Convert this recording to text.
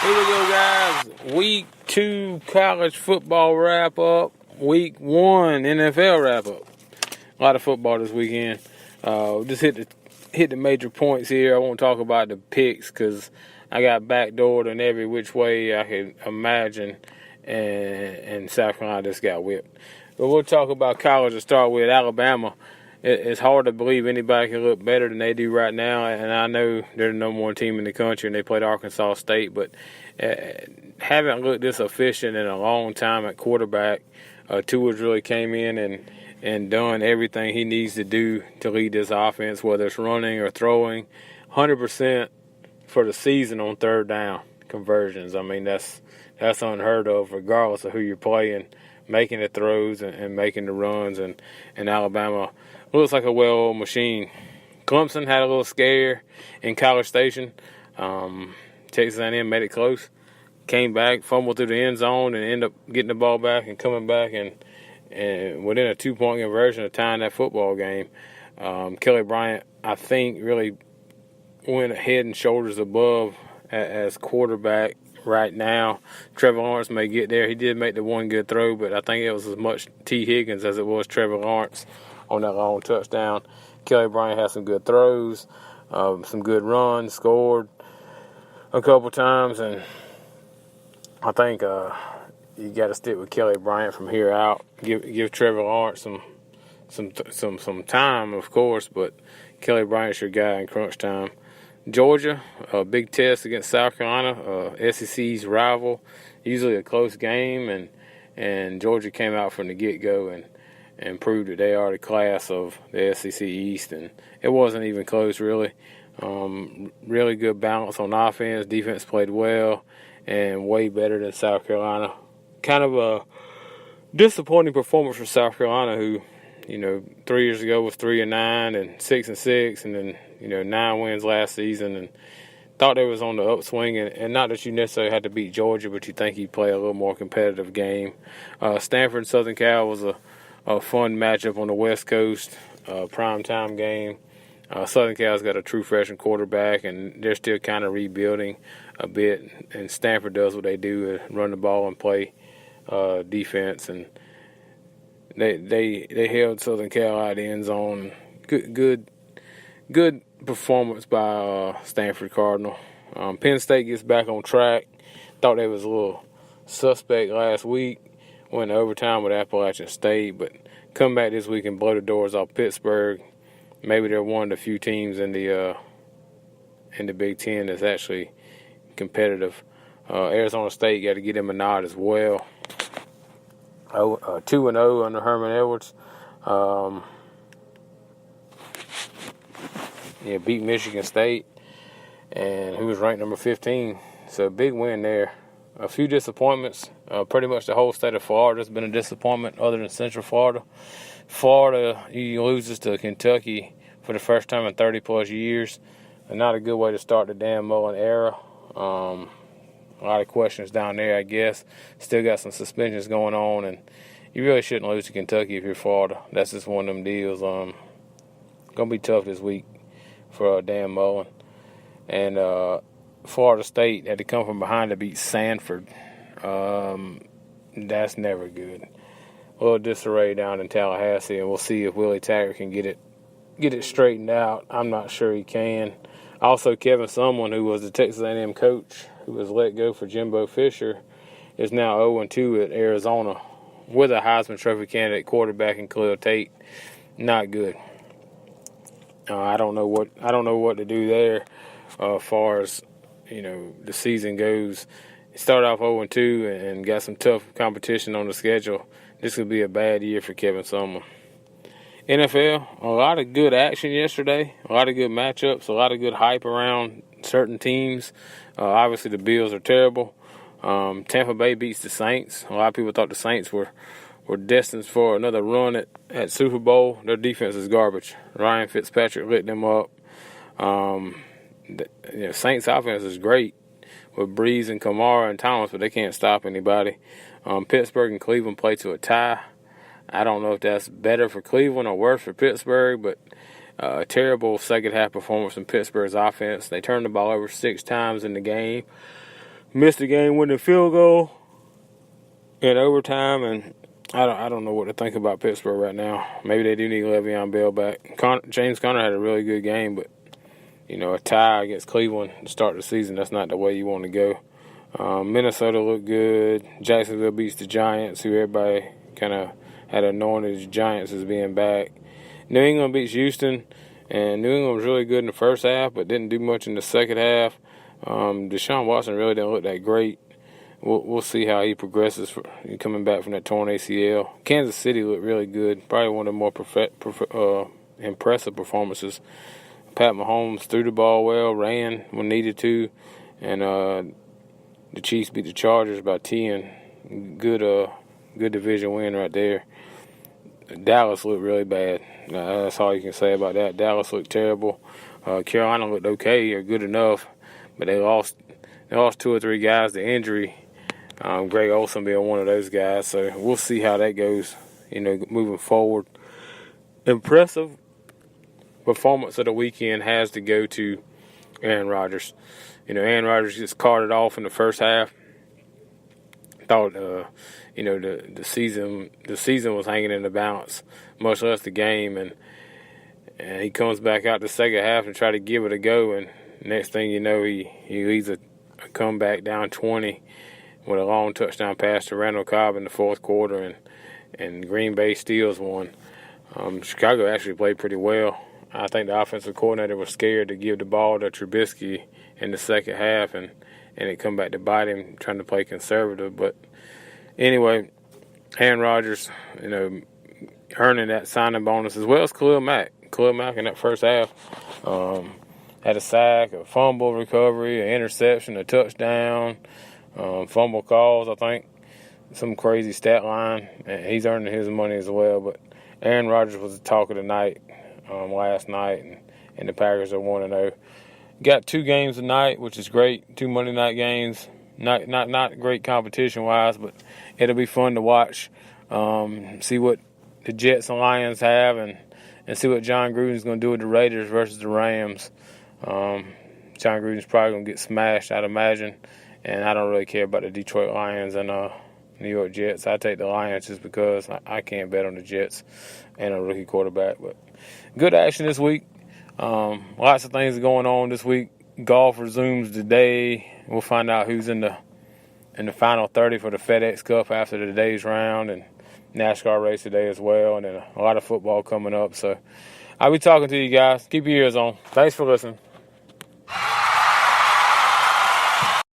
Here we go, guys. Week 2 college football wrap-up. Week 1 NFL wrap-up. A lot of football this weekend. Just hit the major points here. I won't talk about the picks because I got backdoored in every which way I could imagine, and South Carolina just got whipped. But we'll talk about college to start with. Alabama. It's hard to believe anybody can look better than they do right now, and I know they're the number one team in the country, and they played Arkansas State, but haven't looked this efficient in a long time at quarterback. Tua's really came in and done everything he needs to do to lead this offense, whether it's running or throwing. 100% for the season on third down conversions. I mean, that's unheard of regardless of who you're playing, making the throws and making the runs, and Alabama looks like a well-oiled machine. Clemson had a little scare in College Station. Texas A&M made it close. Came back, fumbled through the end zone, and ended up getting the ball back and coming back and within a 2-point conversion of tying that football game. Kelly Bryant, I think, really went head and shoulders above as quarterback right now. Trevor Lawrence may get there. He did make the one good throw, but I think it was as much T. Higgins as it was Trevor Lawrence on that long touchdown. Kelly Bryant had some good throws, some good runs, scored a couple times, and I think you got to stick with Kelly Bryant from here out. Give Trevor Lawrence some time, of course, but Kelly Bryant's your guy in crunch time. Georgia, a big test against South Carolina, SEC's rival, usually a close game, and Georgia came out from the get-go and proved that they are the class of the SEC East, and it wasn't even close, really. Really good balance on offense. Defense played well and way better than South Carolina. Kind of a disappointing performance for South Carolina, who, 3 years ago was 3-9 and 6-6, and then 9 wins last season, and thought they was on the upswing. And not that you necessarily had to beat Georgia, but you think he'd play a little more competitive game. Stanford and Southern Cal was a fun matchup on the West Coast, primetime game. Southern Cal's got a true freshman quarterback, and they're still kind of rebuilding a bit. And Stanford does what they do, run the ball and play defense. And they held Southern Cal out of the end zone. Good performance by Stanford Cardinal. Penn State gets back on track. Thought they was a little suspect last week. Went to overtime with Appalachian State, but come back this week and blow the doors off Pittsburgh. Maybe they're one of the few teams in the Big Ten that's actually competitive. Arizona State got to get them a nod as well. 2-0 under Herman Edwards. Beat Michigan State, and who was ranked number 15. So big win there. A few disappointments. Pretty much the whole state of Florida has been a disappointment other than Central Florida. Florida loses to Kentucky for the first time in 30-plus years. And not a good way to start the Dan Mullen era. A lot of questions down there, I guess. Still got some suspensions going on, and you really shouldn't lose to Kentucky if you're Florida. That's just one of them deals. Going to be tough this week for Dan Mullen. And Florida State had to come from behind to beat Sanford. That's never good. A little disarray down in Tallahassee, and we'll see if Willie Taggart can get it straightened out. I'm not sure he can. Also, Kevin Sumlin, who was the Texas A&M coach, who was let go for Jimbo Fisher, is now 0-2 at Arizona with a Heisman Trophy candidate quarterback in Khalil Tate. Not good. I don't know what to do there as far as the season goes. It started off 0-2 and got some tough competition on the schedule. This could be a bad year for Kevin Sumlin. NFL, a lot of good action yesterday, a lot of good matchups, a lot of good hype around certain teams. Obviously, the Bills are terrible. Tampa Bay beats the Saints. A lot of people thought the Saints were destined for another run at Super Bowl. Their defense is garbage. Ryan Fitzpatrick lit them up. Saints offense is great with Breeze and Kamara and Thomas, but they can't stop anybody. Pittsburgh and Cleveland play to a tie. I don't know if that's better for Cleveland or worse for Pittsburgh, but a terrible second-half performance in Pittsburgh's offense. They turned the ball over 6 times in the game. missed the game-winning field goal in overtime, and I don't know what to think about Pittsburgh right now. Maybe they do need Le'Veon Bell back. James Conner had a really good game, but a tie against Cleveland to start the season, that's not the way you want to go. Minnesota looked good. Jacksonville beats the Giants, who everybody kind of had anointed the Giants as being back. New England beats Houston, and New England was really good in the first half, but didn't do much in the second half. Deshaun Watson really didn't look that great. We'll see how he progresses coming back from that torn ACL. Kansas City looked really good. Probably one of the more impressive performances. Pat Mahomes threw the ball well, ran when needed to, and the Chiefs beat the Chargers by 10. Good division win right there. Dallas looked really bad. That's all you can say about that. Dallas looked terrible. Carolina looked okay or good enough, but they lost 2 or 3 guys to injury. Greg Olsen being one of those guys, so we'll see how that goes, moving forward. Impressive performance of the weekend has to go to Aaron Rodgers. Aaron Rodgers just carted off in the first half. Thought, the season was hanging in the balance, much less the game, and he comes back out the second half and try to give it a go, and next thing you know, he leads a comeback down 20 with a long touchdown pass to Randall Cobb in the fourth quarter, and Green Bay steals one. Chicago actually played pretty well. I think the offensive coordinator was scared to give the ball to Trubisky in the second half, and it come back to bite him trying to play conservative. But anyway, Aaron Rodgers, earning that signing bonus as well as Khalil Mack. Khalil Mack in that first half had a sack, a fumble recovery, an interception, a touchdown, fumble calls, I think, some crazy stat line. And he's earning his money as well. But Aaron Rodgers was the talk of the night last night, and the Packers are 1-0. Got 2 games tonight, which is great. 2 Monday night games. Not great competition-wise, but it'll be fun to watch. See what the Jets and Lions have, and see what John Gruden's going to do with the Raiders versus the Rams. John Gruden's probably going to get smashed, I'd imagine. And I don't really care about the Detroit Lions and New York Jets. I take the Lions just because I can't bet on the Jets and a rookie quarterback. But good action this week. Lots of things going on this week. Golf resumes today. We'll find out who's in the final 30 for the FedEx Cup after today's round, and NASCAR race today as well, and then a lot of football coming up. So I'll be talking to you guys. Keep your ears on. Thanks for listening.